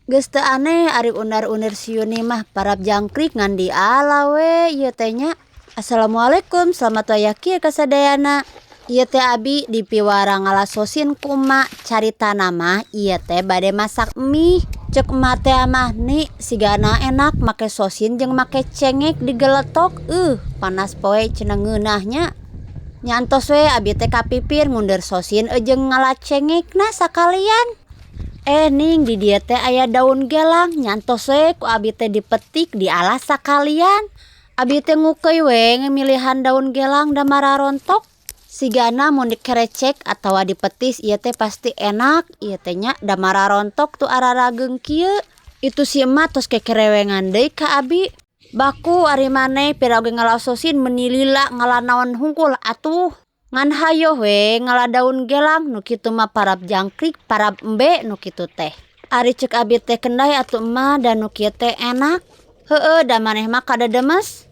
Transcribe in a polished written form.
Geus teu aneh ari unar-unar siuni mah parab jangkrik ngan di ala we ieu teh nya. Assalamualaikum, selamat wayah kieu kasadayana. Ieu teh abi dipiwara ngalasosin ku emak caritana mah ieu teh bade masak mie. Ceuk emak teh mah ni sigana enak make sosin jeung make cengek digeletok. Panas poe cenah ngeunahnya. Nyantos we abi teh kapipir ngundur sosin jeung ngala cengekna sakalian. Ning di dieu teh aya daun gelang, nyantos we ku abi teh dipetik dialas sakalian. Abi teh ngukeuy we ngemilihan daun gelang da mararontok. Sigana mun dikerecek atawa dipetis ieu teh pasti enak. Ieu teh nya da mararontok tu ararageung kieu. Itu si emak tos kekerewengan deui ka abi. Baku ari maneh piragoge ngalasosin meuni lila ngala naon hungkul atuh. Ngan hayo we ngala daun gelang nu kitu mah parab jangkrik parab embe nu kitu teh. Ari ceuk abi teh kendai atuh emak da nu kieu teh enak. Heueuh da maneh mah kada demes.